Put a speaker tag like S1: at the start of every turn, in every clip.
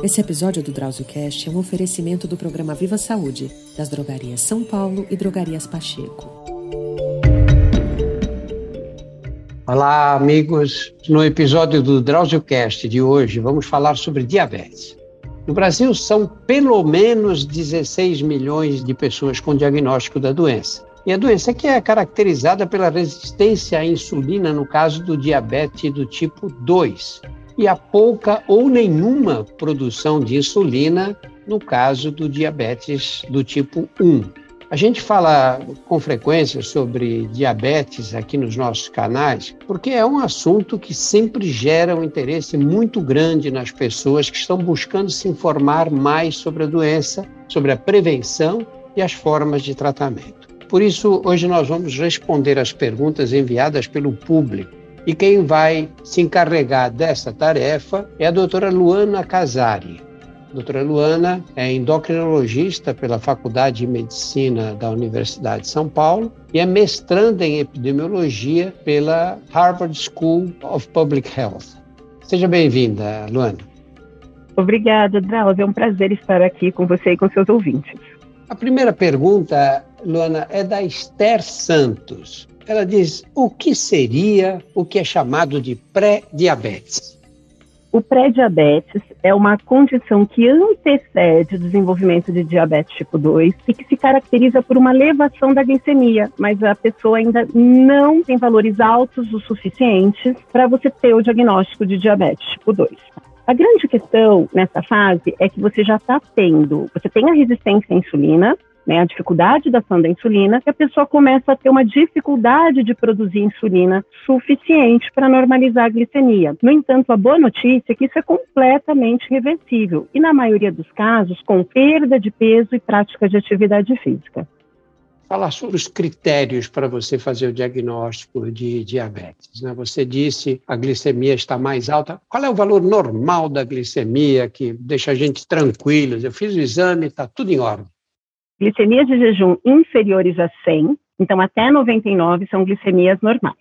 S1: Esse episódio do DrauzioCast é um oferecimento do programa Viva Saúde, das Drogarias São Paulo e Drogarias Pacheco.
S2: Olá, amigos. No episódio do DrauzioCast de hoje, vamos falar sobre diabetes. No Brasil, são pelo menos 16 milhões de pessoas com diagnóstico da doença. E a doença que é caracterizada pela resistência à insulina no caso do diabetes do tipo 2 e a pouca ou nenhuma produção de insulina no caso do diabetes do tipo 1. A gente fala com frequência sobre diabetes aqui nos nossos canais porque é um assunto que sempre gera um interesse muito grande nas pessoas que estão buscando se informar mais sobre a doença, sobre a prevenção e as formas de tratamento. Por isso, hoje nós vamos responder as perguntas enviadas pelo público. E quem vai se encarregar dessa tarefa é a doutora Luana Casari. A doutora Luana é endocrinologista pela Faculdade de Medicina da Universidade de São Paulo e é mestranda em epidemiologia pela Harvard School of Public Health. Seja bem-vinda, Luana.
S3: Obrigada, Drauzio. É um prazer estar aqui com você e com seus ouvintes.
S2: A primeira pergunta, Luana, é da Esther Santos. Ela diz, o que seria o que é chamado de pré-diabetes?
S3: O pré-diabetes é uma condição que antecede o desenvolvimento de diabetes tipo 2 e que se caracteriza por uma elevação da glicemia, mas a pessoa ainda não tem valores altos o suficientes para você ter o diagnóstico de diabetes tipo 2. A grande questão nessa fase é que você já está você tem a resistência à insulina, a dificuldade da ação da insulina, e a pessoa começa a ter uma dificuldade de produzir insulina suficiente para normalizar a glicemia. No entanto, a boa notícia é que isso é completamente reversível e, na maioria dos casos, com perda de peso e prática de atividade física.
S2: Falar sobre os critérios para você fazer o diagnóstico de diabetes, né? Você disse a glicemia está mais alta. Qual é o valor normal da glicemia que deixa a gente tranquilo? Eu fiz o exame, está tudo em ordem.
S3: Glicemias de jejum inferiores a 100, então até 99 são glicemias normais.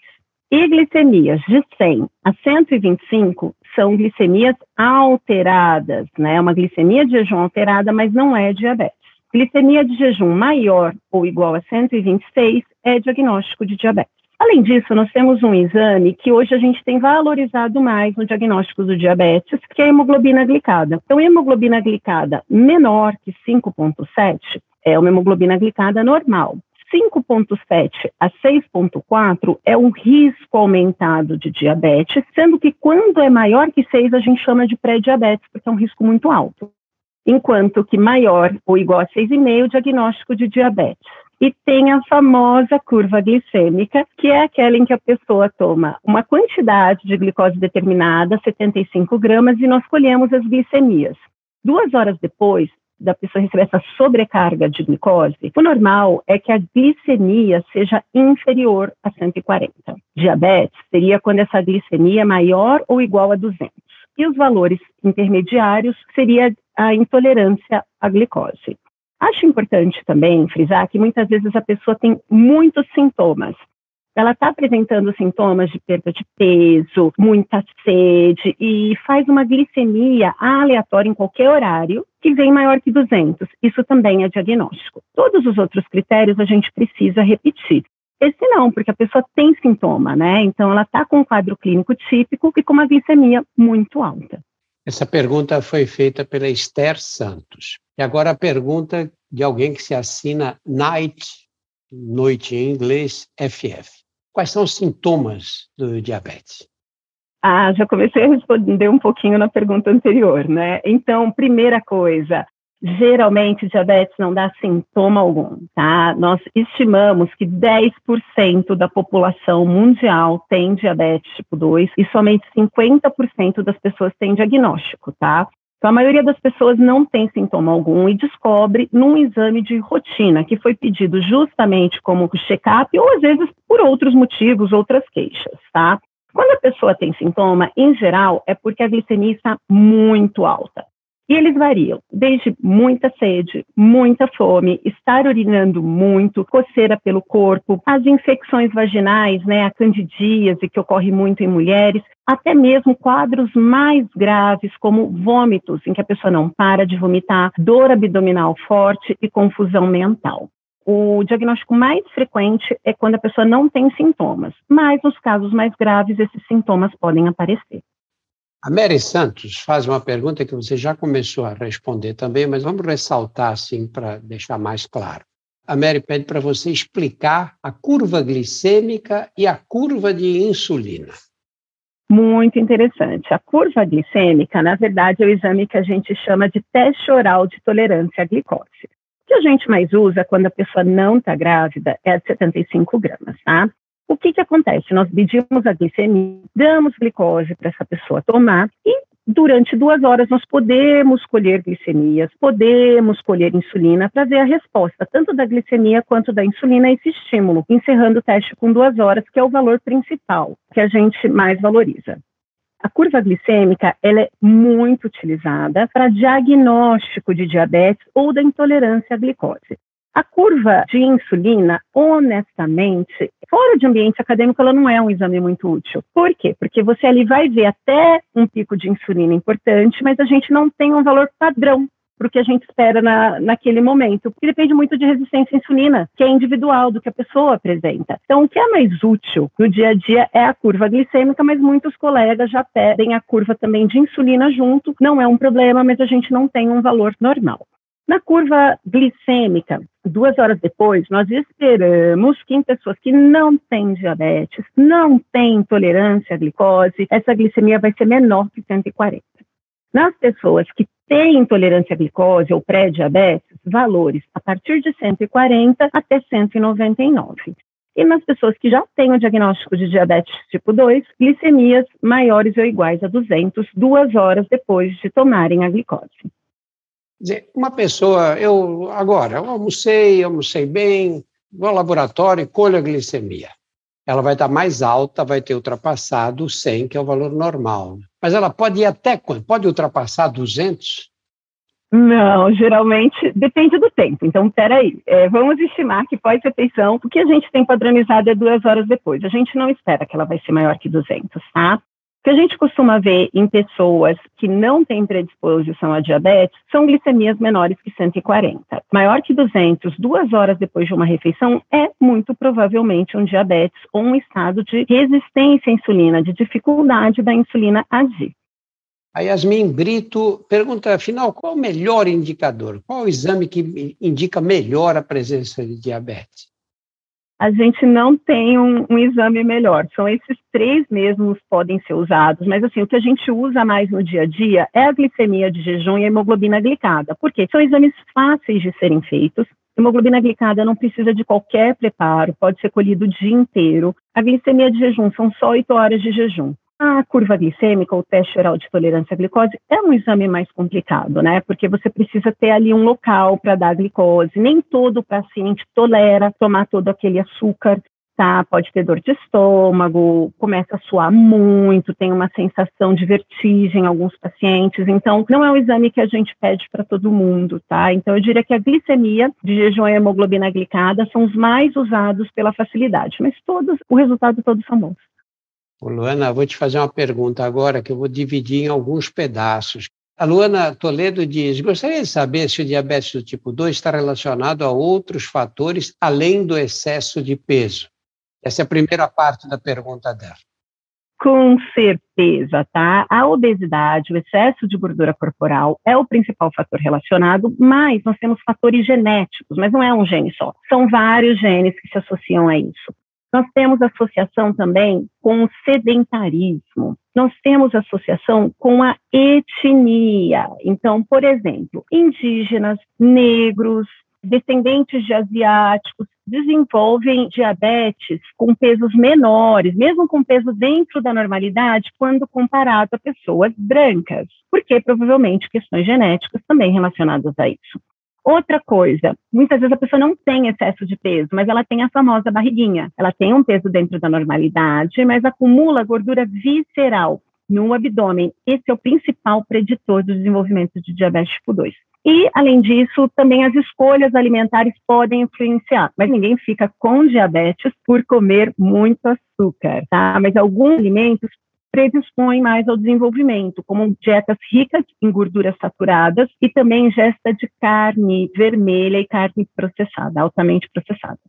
S3: E glicemias de 100 a 125 são glicemias alteradas, né? Uma glicemia de jejum alterada, mas não é diabetes. Glicemia de jejum maior ou igual a 126 é diagnóstico de diabetes. Além disso, nós temos um exame que hoje a gente tem valorizado mais no diagnóstico do diabetes, que é a hemoglobina glicada. Então, hemoglobina glicada menor que 5,7 é uma hemoglobina glicada normal. 5,7 a 6,4 é um risco aumentado de diabetes, sendo que quando é maior que 6 a gente chama de pré-diabetes, porque é um risco muito alto. Enquanto que maior ou igual a 6,5, diagnóstico de diabetes. E tem a famosa curva glicêmica, que é aquela em que a pessoa toma uma quantidade de glicose determinada, 75 gramas, e nós colhemos as glicemias. 2 horas depois da pessoa receber essa sobrecarga de glicose, o normal é que a glicemia seja inferior a 140. Diabetes seria quando essa glicemia é maior ou igual a 200. E os valores intermediários seria a intolerância à glicose. Acho importante também frisar que muitas vezes a pessoa tem muitos sintomas. Ela está apresentando sintomas de perda de peso, muita sede e faz uma glicemia aleatória em qualquer horário que vem maior que 200. Isso também é diagnóstico. Todos os outros critérios a gente precisa repetir. Esse não, porque a pessoa tem sintoma, né? Então ela está com um quadro clínico típico e com uma glicemia muito alta.
S2: Essa pergunta foi feita pela Esther Santos. E agora a pergunta de alguém que se assina noite em inglês, FF. Quais são os sintomas do diabetes?
S3: Já comecei a responder um pouquinho na pergunta anterior, né? Então, primeira coisa, geralmente diabetes não dá sintoma algum, tá? Nós estimamos que 10% da população mundial tem diabetes tipo 2 e somente 50% das pessoas têm diagnóstico, tá? Então, a maioria das pessoas não tem sintoma algum e descobre num exame de rotina, que foi pedido justamente como check-up ou, às vezes, por outros motivos, outras queixas, tá? Quando a pessoa tem sintoma, em geral, é porque a glicemia está muito alta. E eles variam, desde muita sede, muita fome, estar urinando muito, coceira pelo corpo, as infecções vaginais, a candidíase, que ocorre muito em mulheres, até mesmo quadros mais graves, como vômitos, em que a pessoa não para de vomitar, dor abdominal forte e confusão mental. O diagnóstico mais frequente é quando a pessoa não tem sintomas, mas nos casos mais graves, esses sintomas podem aparecer.
S2: A Mary Santos faz uma pergunta que você já começou a responder também, mas vamos ressaltar assim para deixar mais claro. A Mary pede para você explicar a curva glicêmica e a curva de insulina.
S3: Muito interessante. A curva glicêmica, na verdade, é o exame que a gente chama de teste oral de tolerância à glicose. O que a gente mais usa quando a pessoa não está grávida é a de 75 gramas, tá? O que acontece? Nós medimos a glicemia, damos glicose para essa pessoa tomar e durante 2 horas nós podemos colher glicemias, podemos colher insulina para ver a resposta, tanto da glicemia quanto da insulina a esse estímulo, encerrando o teste com 2 horas, que é o valor principal que a gente mais valoriza. A curva glicêmica ela é muito utilizada para diagnóstico de diabetes ou da intolerância à glicose. A curva de insulina, honestamente, fora de ambiente acadêmico, ela não é um exame muito útil. Por quê? Porque você ali vai ver até um pico de insulina importante, mas a gente não tem um valor padrão para o que a gente espera naquele momento, porque depende muito de resistência à insulina, que é individual, do que a pessoa apresenta. Então, o que é mais útil no dia a dia é a curva glicêmica, mas muitos colegas já pedem a curva também de insulina junto. Não é um problema, mas a gente não tem um valor normal. Na curva glicêmica, 2 horas depois, nós esperamos que em pessoas que não têm diabetes, não têm intolerância à glicose, essa glicemia vai ser menor que 140. Nas pessoas que têm intolerância à glicose ou pré-diabetes, valores a partir de 140 até 199. E nas pessoas que já têm o diagnóstico de diabetes tipo 2, glicemias maiores ou iguais a 200, 2 horas depois de tomarem a glicose.
S2: Dizer, uma pessoa, eu almocei bem, vou ao laboratório e colho a glicemia. Ela vai estar mais alta, vai ter ultrapassado o 100, que é o valor normal. Mas ela pode ir até quanto? Pode ultrapassar 200?
S3: Não, geralmente depende do tempo. Então, peraí, vamos estimar que pós-refeição, o que a gente tem padronizado é 2 horas depois. A gente não espera que ela vai ser maior que 200, tá? O que a gente costuma ver em pessoas que não têm predisposição a diabetes são glicemias menores que 140. Maior que 200, 2 horas depois de uma refeição, é muito provavelmente um diabetes ou um estado de resistência à insulina, de dificuldade da insulina agir.
S2: A Yasmin Brito pergunta, afinal, qual o melhor indicador? Qual o exame que indica melhor a presença de diabetes?
S3: A gente não tem um exame melhor, são esses 3 mesmos que podem ser usados, mas assim, o que a gente usa mais no dia a dia é a glicemia de jejum e a hemoglobina glicada, porque são exames fáceis de serem feitos. A hemoglobina glicada não precisa de qualquer preparo, pode ser colhido o dia inteiro. A glicemia de jejum são só 8 horas de jejum. A curva glicêmica, ou teste oral de tolerância à glicose, é um exame mais complicado, né? Porque você precisa ter ali um local para dar a glicose. Nem todo paciente tolera tomar todo aquele açúcar, tá? Pode ter dor de estômago, começa a suar muito, tem uma sensação de vertigem em alguns pacientes. Então, não é um exame que a gente pede para todo mundo, tá? Então, eu diria que a glicemia de jejum e a hemoglobina glicada são os mais usados pela facilidade, mas o resultado todos são bons.
S2: Luana, vou te fazer uma pergunta agora que eu vou dividir em alguns pedaços. A Luana Toledo diz, gostaria de saber se o diabetes do tipo 2 está relacionado a outros fatores além do excesso de peso. Essa é a primeira parte da pergunta dela.
S3: Com certeza, tá? A obesidade, o excesso de gordura corporal é o principal fator relacionado, mas nós temos fatores genéticos, mas não é um gene só. São vários genes que se associam a isso. Nós temos associação também com o sedentarismo. Nós temos associação com a etnia. Então, por exemplo, indígenas, negros, descendentes de asiáticos desenvolvem diabetes com pesos menores, mesmo com peso dentro da normalidade, quando comparado a pessoas brancas, porque provavelmente questões genéticas também relacionadas a isso. Outra coisa, muitas vezes a pessoa não tem excesso de peso, mas ela tem a famosa barriguinha. Ela tem um peso dentro da normalidade, mas acumula gordura visceral. no abdômen. Esse é o principal preditor do desenvolvimento de diabetes tipo 2. E, além disso, também as escolhas alimentares podem influenciar. Mas ninguém fica com diabetes por comer muito açúcar, tá? Mas alguns alimentos predispõem mais ao desenvolvimento, como dietas ricas em gorduras saturadas e também ingesta de carne vermelha e carne processada, altamente processada.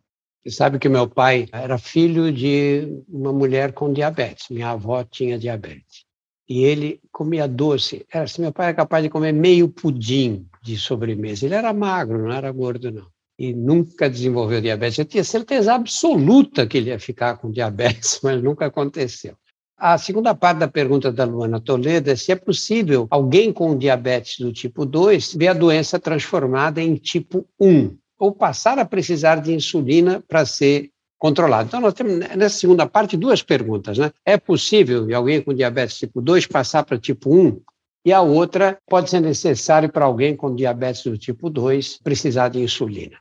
S2: Você sabe que meu pai era filho de uma mulher com diabetes. Minha avó tinha diabetes. E ele comia doce. Meu pai era capaz de comer meio pudim de sobremesa. Ele era magro, não era gordo, não. E nunca desenvolveu diabetes. Eu tinha certeza absoluta que ele ia ficar com diabetes, mas nunca aconteceu. A segunda parte da pergunta da Luana Toledo é se é possível alguém com diabetes do tipo 2 ver a doença transformada em tipo 1, ou passar a precisar de insulina para ser controlado. Então, nós temos, nessa segunda parte, duas perguntas, né? É possível alguém com diabetes tipo 2 passar para tipo 1? E a outra, pode ser necessário para alguém com diabetes do tipo 2 precisar de insulina?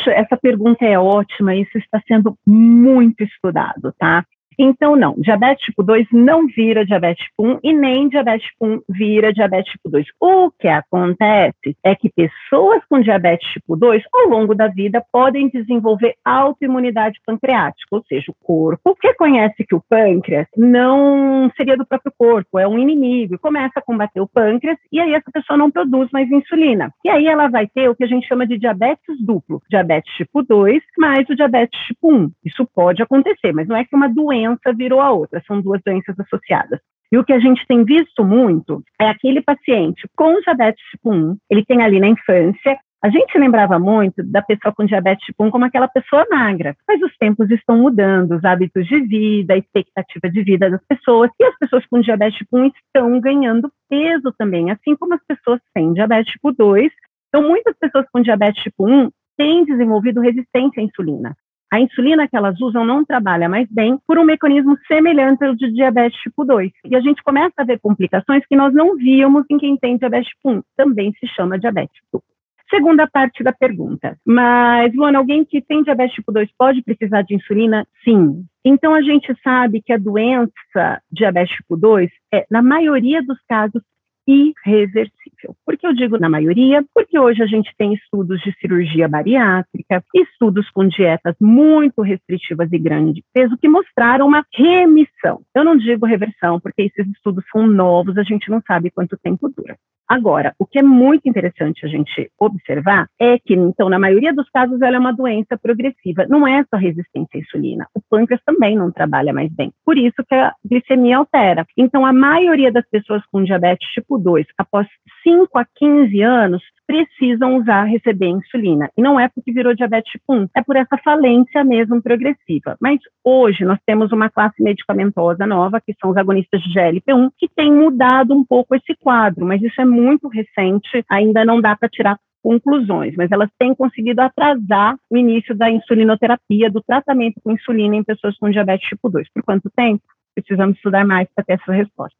S3: Essa pergunta é ótima, isso está sendo muito estudado, tá? Então, não, diabetes tipo 2 não vira diabetes tipo 1 e nem diabetes tipo 1 vira diabetes tipo 2. O que acontece é que pessoas com diabetes tipo 2, ao longo da vida, podem desenvolver autoimunidade pancreática, ou seja, o corpo reconhece que o pâncreas não seria do próprio corpo, é um inimigo, e começa a combater o pâncreas, e aí essa pessoa não produz mais insulina. E aí ela vai ter o que a gente chama de diabetes duplo, diabetes tipo 2 mais o diabetes tipo 1. Isso pode acontecer, mas não é que uma doença virou a outra, são duas doenças associadas. E o que a gente tem visto muito é aquele paciente com diabetes tipo 1, ele tem ali na infância, a gente se lembrava muito da pessoa com diabetes tipo 1 como aquela pessoa magra, mas os tempos estão mudando, os hábitos de vida, a expectativa de vida das pessoas, e as pessoas com diabetes tipo 1 estão ganhando peso também, assim como as pessoas sem diabetes tipo 2. Então, muitas pessoas com diabetes tipo 1 têm desenvolvido resistência à insulina. A insulina que elas usam não trabalha mais bem por um mecanismo semelhante ao de diabetes tipo 2. E a gente começa a ver complicações que nós não víamos em quem tem diabetes tipo 1. Também se chama diabetes tipo 2. Segunda parte da pergunta. Mas, Luana, alguém que tem diabetes tipo 2 pode precisar de insulina? Sim. Então, a gente sabe que a doença diabetes tipo 2 é, na maioria dos casos, irreversível. Por que eu digo na maioria? Porque hoje a gente tem estudos de cirurgia bariátrica, estudos com dietas muito restritivas e grande peso que mostraram uma remissão. Eu não digo reversão, porque esses estudos são novos, a gente não sabe quanto tempo dura. Agora, o que é muito interessante a gente observar é que, então, na maioria dos casos, ela é uma doença progressiva. Não é só resistência à insulina. O pâncreas também não trabalha mais bem. Por isso que a glicemia altera. Então, a maioria das pessoas com diabetes tipo 2, após 5 a 15 anos, precisam receber insulina. E não é porque virou diabetes tipo 1, é por essa falência mesmo progressiva. Mas hoje nós temos uma classe medicamentosa nova, que são os agonistas de GLP-1, que tem mudado um pouco esse quadro, mas isso é muito recente, ainda não dá para tirar conclusões, mas elas têm conseguido atrasar o início da insulinoterapia, do tratamento com insulina em pessoas com diabetes tipo 2. Por quanto tempo? Precisamos estudar mais para ter essa resposta.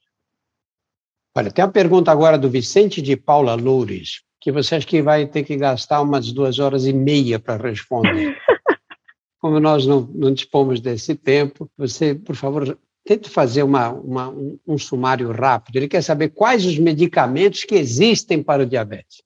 S2: Olha, tem uma pergunta agora do Vicente de Paula Loures, que você acha que vai ter que gastar umas 2h30 para responder. Como nós não dispomos desse tempo, você, por favor, tente fazer um sumário rápido. Ele quer saber quais os medicamentos que existem para o diabetes.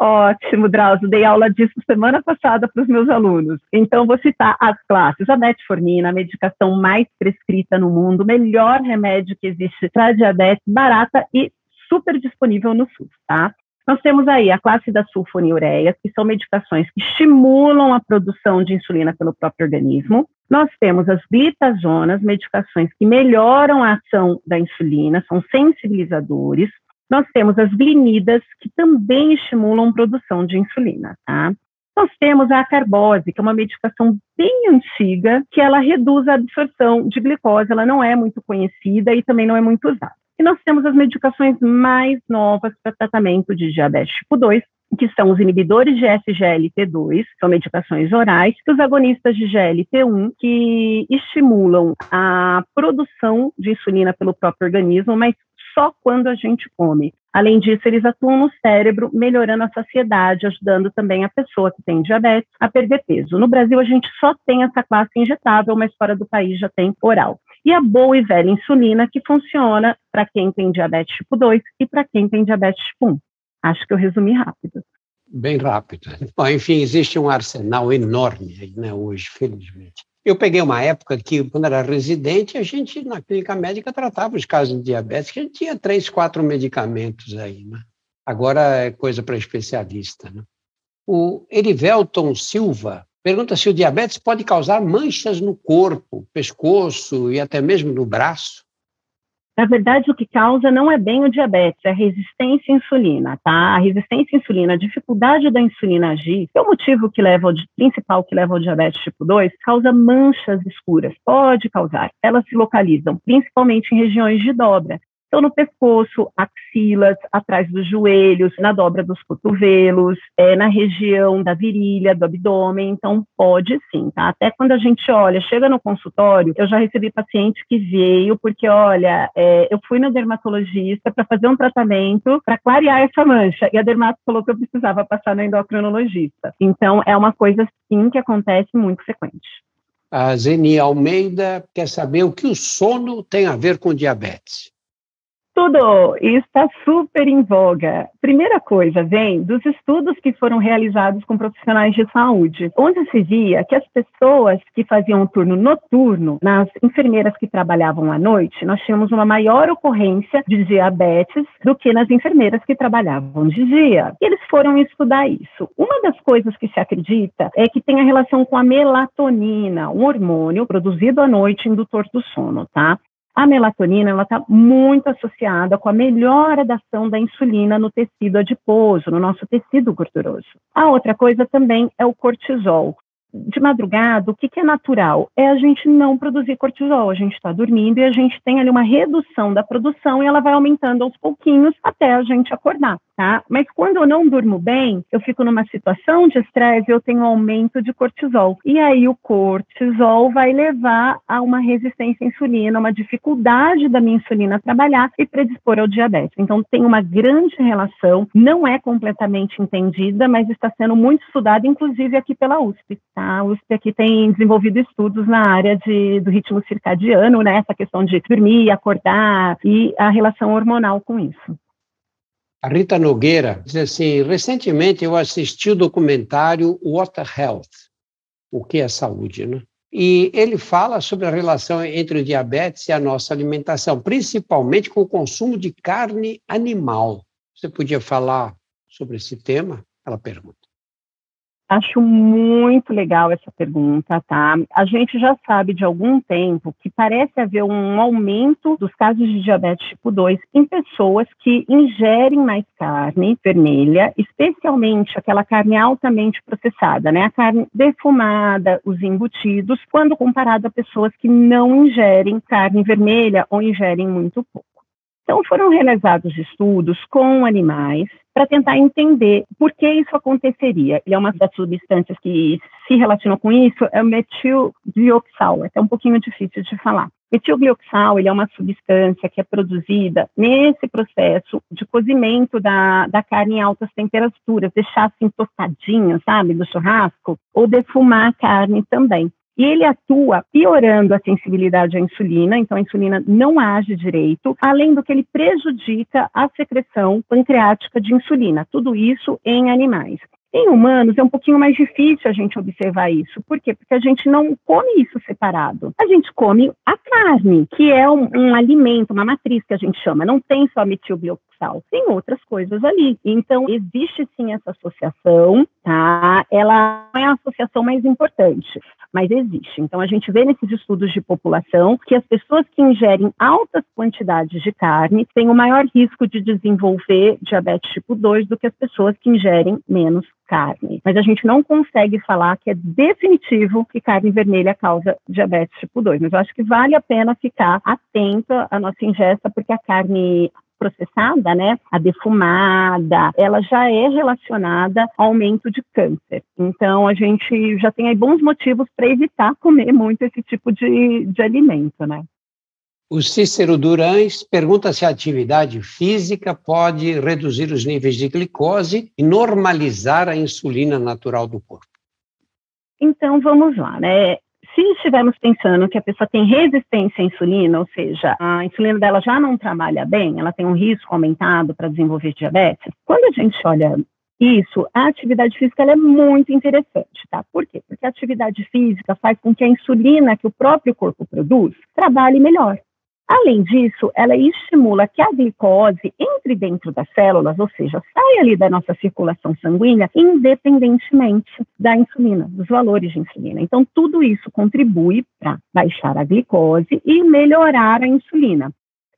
S3: Ótimo, Drauzio. Dei aula disso semana passada para os meus alunos. Então, vou citar as classes. A metformina, a medicação mais prescrita no mundo, o melhor remédio que existe para diabetes, barata e super disponível no SUS, tá? Nós temos aí a classe das sulfonilureias, que são medicações que estimulam a produção de insulina pelo próprio organismo. Nós temos as glitazonas, medicações que melhoram a ação da insulina, são sensibilizadores. Nós temos as glinidas, que também estimulam a produção de insulina, tá? Nós temos a acarbose, que é uma medicação bem antiga, que ela reduz a absorção de glicose, ela não é muito conhecida e também não é muito usada. E nós temos as medicações mais novas para tratamento de diabetes tipo 2, que são os inibidores de SGLT2, são medicações orais, e os agonistas de GLP-1, que estimulam a produção de insulina pelo próprio organismo, mas só quando a gente come. Além disso, eles atuam no cérebro, melhorando a saciedade, ajudando também a pessoa que tem diabetes a perder peso. No Brasil, a gente só tem essa classe injetável, mas fora do país já tem oral. e a boa e velha insulina, que funciona para quem tem diabetes tipo 2 e para quem tem diabetes tipo 1. Acho que eu resumi rápido.
S2: Bem rápido. Bom, enfim, existe um arsenal enorme aí, né, hoje, felizmente. Eu peguei uma época que, quando era residente, a gente, na clínica médica, tratava os casos de diabetes, que a gente tinha 3, 4 medicamentos aí, né? Agora é coisa para especialista, né? O Erivelton Silva pergunta se o diabetes pode causar manchas no corpo, pescoço e até mesmo no braço.
S3: Na verdade, o que causa não é bem o diabetes, é a resistência à insulina, tá? A resistência à insulina, a dificuldade da insulina agir, que é o motivo principal que leva ao diabetes tipo 2, causa manchas escuras. Pode causar. Elas se localizam principalmente em regiões de dobra. Então, no pescoço, axilas, atrás dos joelhos, na dobra dos cotovelos, na região da virilha, do abdômen. Então, pode sim, tá? Até quando a gente chega no consultório, eu já recebi paciente que veio porque, eu fui no dermatologista para fazer um tratamento para clarear essa mancha. E a dermato falou que eu precisava passar no endocrinologista. Então, é uma coisa, sim, que acontece muito frequente.
S2: A Zeni Almeida quer saber o que o sono tem a ver com diabetes.
S3: Tudo está super em voga. Primeira coisa, vem dos estudos que foram realizados com profissionais de saúde, onde se via que as pessoas que faziam o turno noturno, nas enfermeiras que trabalhavam à noite, nós tínhamos uma maior ocorrência de diabetes do que nas enfermeiras que trabalhavam de dia. E eles foram estudar isso. Uma das coisas que se acredita é que tem a relação com a melatonina, um hormônio produzido à noite, indutor do sono, tá? A melatonina está muito associada com a melhora da ação da insulina no tecido adiposo, no nosso tecido gorduroso. A outra coisa também é o cortisol. De madrugada, o que é natural? É a gente não produzir cortisol. A gente está dormindo e a gente tem ali uma redução da produção e ela vai aumentando aos pouquinhos até a gente acordar, tá? Mas quando eu não durmo bem, eu fico numa situação de estresse, eu tenho aumento de cortisol. E aí o cortisol vai levar a uma resistência à insulina, uma dificuldade da minha insulina trabalhar e predispor ao diabetes. Então tem uma grande relação, não é completamente entendida, mas está sendo muito estudada, inclusive aqui pela USP. A USP aqui tem desenvolvido estudos na área do ritmo circadiano, né? Essa questão de dormir, acordar e a relação hormonal com isso.
S2: A Rita Nogueira diz assim, recentemente eu assisti o documentário What Health, o que é saúde, né? E ele fala sobre a relação entre o diabetes e a nossa alimentação, principalmente com o consumo de carne animal. Você podia falar sobre esse tema? Ela pergunta.
S3: Acho muito legal essa pergunta, tá? A gente já sabe de algum tempo que parece haver um aumento dos casos de diabetes tipo 2 em pessoas que ingerem mais carne vermelha, especialmente aquela carne altamente processada, né? A carne defumada, os embutidos, quando comparado a pessoas que não ingerem carne vermelha ou ingerem muito pouco. Então, foram realizados estudos com animais para tentar entender por que isso aconteceria. E uma das substâncias que se relacionam com isso é o metilglioxal, é até um pouquinho difícil de falar. Metilglioxal, ele é uma substância que é produzida nesse processo de cozimento da carne em altas temperaturas, deixar assim tostadinha, sabe, do churrasco, ou defumar a carne também. E ele atua piorando a sensibilidade à insulina, então a insulina não age direito, além do que ele prejudica a secreção pancreática de insulina, tudo isso em animais. Em humanos é um pouquinho mais difícil a gente observar isso. Por quê? Porque a gente não come isso separado. A gente come a carne, que é um alimento, uma matriz que a gente chama. Não tem só metilglioxal, tem outras coisas ali. Então, existe sim essa associação, tá? Ela não é a associação mais importante, mas existe. Então, a gente vê nesses estudos de população que as pessoas que ingerem altas quantidades de carne têm o maior risco de desenvolver diabetes tipo 2 do que as pessoas que ingerem menos carne. Mas a gente não consegue falar que é definitivo que carne vermelha causa diabetes tipo 2. Mas eu acho que vale a pena ficar atento à nossa ingesta, porque a carne processada, né, a defumada, ela já é relacionada ao aumento de câncer. Então, a gente já tem aí bons motivos para evitar comer muito esse tipo de alimento, né?
S2: O Cícero Durães pergunta se a atividade física pode reduzir os níveis de glicose e normalizar a insulina natural do corpo.
S3: Então, vamos lá, né? Se estivermos pensando que a pessoa tem resistência à insulina, ou seja, a insulina dela já não trabalha bem, ela tem um risco aumentado para desenvolver diabetes, quando a gente olha isso, a atividade física ela é muito interessante, tá? Por quê? Porque a atividade física faz com que a insulina que o próprio corpo produz trabalhe melhor. Além disso, ela estimula que a glicose entre dentro das células, ou seja, saia ali da nossa circulação sanguínea, independentemente da insulina, dos valores de insulina. Então, tudo isso contribui para baixar a glicose e melhorar a insulina.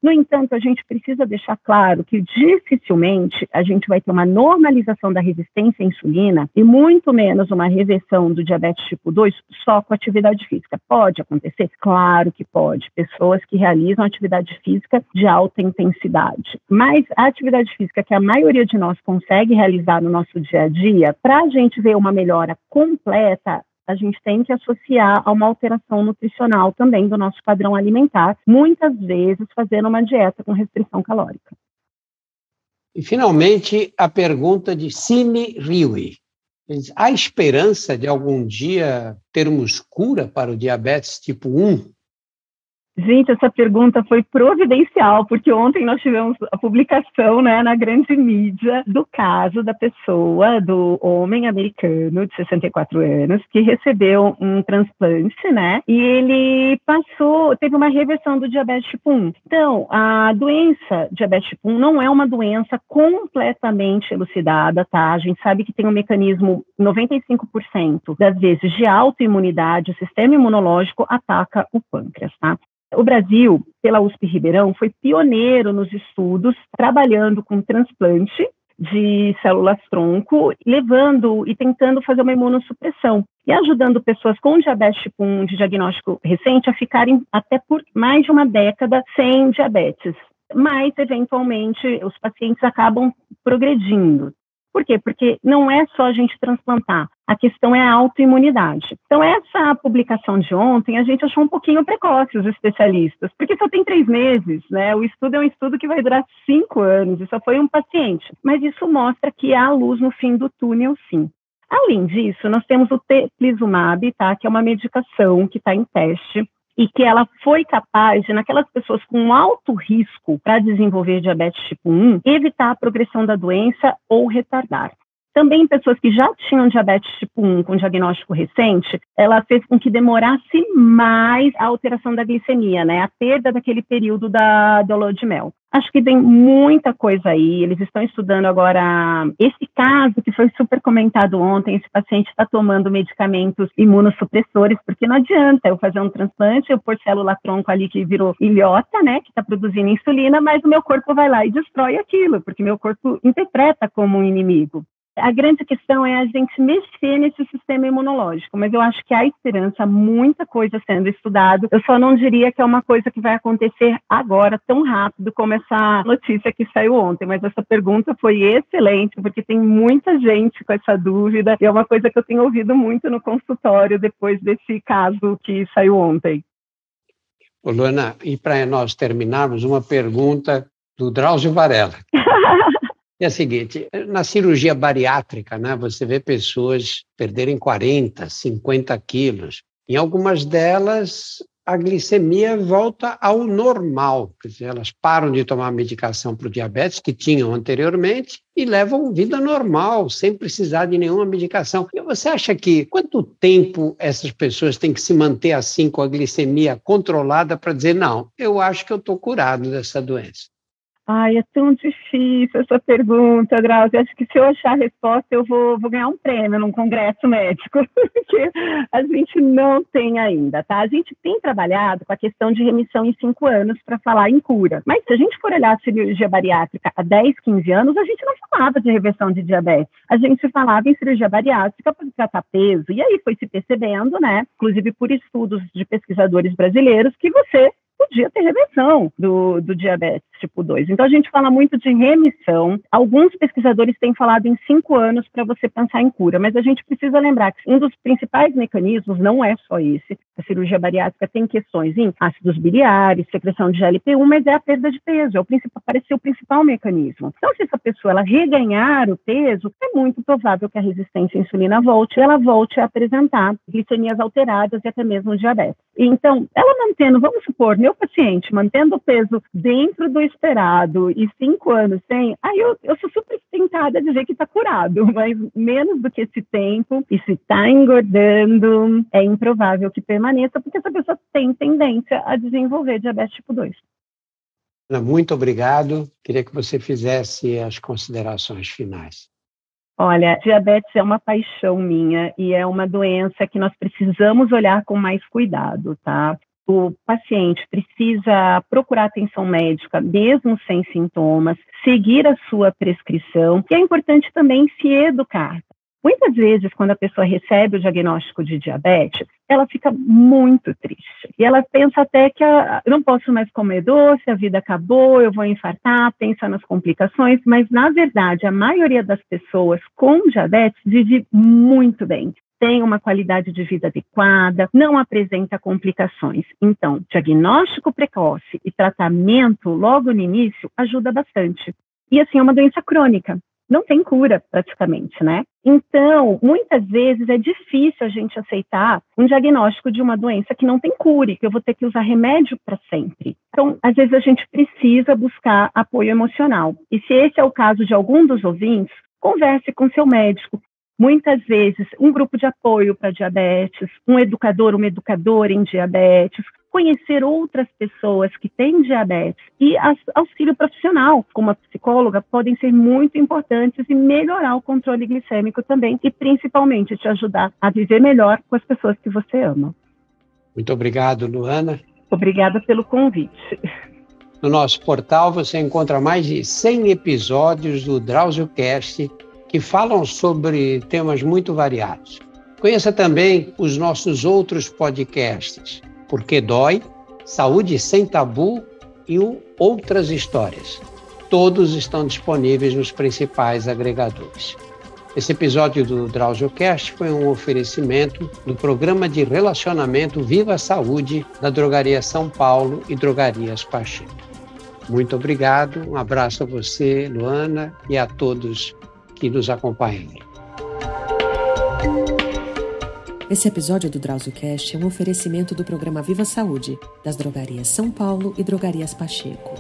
S3: No entanto, a gente precisa deixar claro que dificilmente a gente vai ter uma normalização da resistência à insulina e muito menos uma reversão do diabetes tipo 2 só com atividade física. Pode acontecer? Claro que pode. Pessoas que realizam atividade física de alta intensidade. Mas a atividade física que a maioria de nós consegue realizar no nosso dia a dia, para a gente ver uma melhora completa, a gente tem que associar a uma alteração nutricional também do nosso padrão alimentar, muitas vezes fazendo uma dieta com restrição calórica.
S2: E, finalmente, a pergunta de Cine Riui. Há esperança de algum dia termos cura para o diabetes tipo 1?
S3: Gente, essa pergunta foi providencial, porque ontem nós tivemos a publicação, né, na grande mídia do caso da pessoa, do homem americano de 64 anos, que recebeu um transplante, né, e ele teve uma reversão do diabetes tipo 1. Então, a doença diabetes tipo 1 não é uma doença completamente elucidada, tá? A gente sabe que tem um mecanismo, 95% das vezes, de autoimunidade, o sistema imunológico ataca o pâncreas, tá? O Brasil, pela USP Ribeirão, foi pioneiro nos estudos, trabalhando com transplante de células-tronco, levando e tentando fazer uma imunossupressão e ajudando pessoas com diabetes tipo 1 de diagnóstico recente a ficarem até por mais de uma década sem diabetes. Mas, eventualmente, os pacientes acabam progredindo. Por quê? Porque não é só a gente transplantar, a questão é a autoimunidade. Então, essa publicação de ontem, a gente achou um pouquinho precoce, os especialistas, porque só tem 3 meses, né? O estudo é um estudo que vai durar 5 anos, e só foi um paciente. Mas isso mostra que há luz no fim do túnel, sim. Além disso, nós temos o teplizumab, tá? Que é uma medicação que está em teste, e que ela foi capaz de, naquelas pessoas com alto risco para desenvolver diabetes tipo 1, evitar a progressão da doença ou retardar. Também em pessoas que já tinham diabetes tipo 1 com diagnóstico recente, ela fez com que demorasse mais a alteração da glicemia, né? A perda daquele período da lua de mel. Acho que tem muita coisa aí, eles estão estudando agora esse caso que foi super comentado ontem, esse paciente está tomando medicamentos imunossupressores, porque não adianta eu fazer um transplante, eu pôr célula-tronco ali que virou ilhota, né, que está produzindo insulina, mas o meu corpo vai lá e destrói aquilo, porque meu corpo interpreta como um inimigo. A grande questão é a gente mexer nesse sistema imunológico, mas eu acho que há esperança, muita coisa sendo estudado. Eu só não diria que é uma coisa que vai acontecer agora, tão rápido como essa notícia que saiu ontem, mas essa pergunta foi excelente, porque tem muita gente com essa dúvida, e é uma coisa que eu tenho ouvido muito no consultório depois desse caso que saiu ontem.
S2: Ô, Luana, e para nós terminarmos, uma pergunta do Drauzio Varela. É a seguinte, na cirurgia bariátrica, né, você vê pessoas perderem 40, 50 quilos. Em algumas delas, a glicemia volta ao normal. Quer dizer, elas param de tomar medicação para o diabetes, que tinham anteriormente, e levam vida normal, sem precisar de nenhuma medicação. E você acha que quanto tempo essas pessoas têm que se manter assim, com a glicemia controlada, para dizer, não, eu acho que eu estou curado dessa doença?
S3: Ai, é tão difícil essa pergunta, Drauzio. Acho que se eu achar a resposta, eu vou ganhar um prêmio num congresso médico, porque a gente não tem ainda, tá? A gente tem trabalhado com a questão de remissão em 5 anos para falar em cura. Mas se a gente for olhar a cirurgia bariátrica há 10, 15 anos, a gente não falava de reversão de diabetes. A gente falava em cirurgia bariátrica para tratar peso. E aí foi se percebendo, né, inclusive por estudos de pesquisadores brasileiros, que você podia ter reversão do diabetes. tipo 2. Então, a gente fala muito de remissão. Alguns pesquisadores têm falado em 5 anos para você pensar em cura, mas a gente precisa lembrar que um dos principais mecanismos não é só esse. A cirurgia bariátrica tem questões em ácidos biliares, secreção de GLP-1, mas é a perda de peso, parece ser o principal mecanismo. Então, se essa pessoa ela reganhar o peso, é muito provável que a resistência à insulina volte a apresentar glicemias alteradas e até mesmo diabetes. Então, ela mantendo, vamos supor, meu paciente mantendo o peso dentro do esperado e 5 anos sem, aí eu sou super tentada a dizer que está curado, mas menos do que esse tempo, e se está engordando, é improvável que permaneça, porque essa pessoa tem tendência a desenvolver diabetes tipo 2.
S2: Muito obrigado. Queria que você fizesse as considerações finais.
S3: Olha, diabetes é uma paixão minha e é uma doença que nós precisamos olhar com mais cuidado, tá? O paciente precisa procurar atenção médica, mesmo sem sintomas, seguir a sua prescrição, e é importante também se educar. Muitas vezes, quando a pessoa recebe o diagnóstico de diabetes, ela fica muito triste. E ela pensa até que eu não posso mais comer doce, a vida acabou, eu vou infartar, pensa nas complicações, mas, na verdade, a maioria das pessoas com diabetes vive muito bem. Tem uma qualidade de vida adequada, não apresenta complicações. Então, diagnóstico precoce e tratamento logo no início ajuda bastante. E, assim, é uma doença crônica. Não tem cura, praticamente, né? Então, muitas vezes é difícil a gente aceitar um diagnóstico de uma doença que não tem cura, que eu vou ter que usar remédio para sempre. Então, às vezes a gente precisa buscar apoio emocional. E se esse é o caso de algum dos ouvintes, converse com seu médico. Muitas vezes, um grupo de apoio para diabetes, um educador, uma educadora em diabetes, conhecer outras pessoas que têm diabetes e auxílio profissional, como a psicóloga, podem ser muito importantes e melhorar o controle glicêmico também e, principalmente, te ajudar a viver melhor com as pessoas que você ama.
S2: Muito obrigado, Luana.
S3: Obrigada pelo convite.
S2: No nosso portal você encontra mais de 100 episódios do DrauzioCast que falam sobre temas muito variados. Conheça também os nossos outros podcasts, Porque Dói, Saúde Sem Tabu e Outras Histórias. Todos estão disponíveis nos principais agregadores. Esse episódio do DrauzioCast foi um oferecimento do Programa de Relacionamento Viva Saúde da Drogaria São Paulo e Drogarias Pacheco. Muito obrigado, um abraço a você, Luana, e a todos que nos acompanham.
S1: Esse episódio do DrauzioCast é um oferecimento do Programa Viva Saúde, das Drogarias São Paulo e Drogarias Pacheco.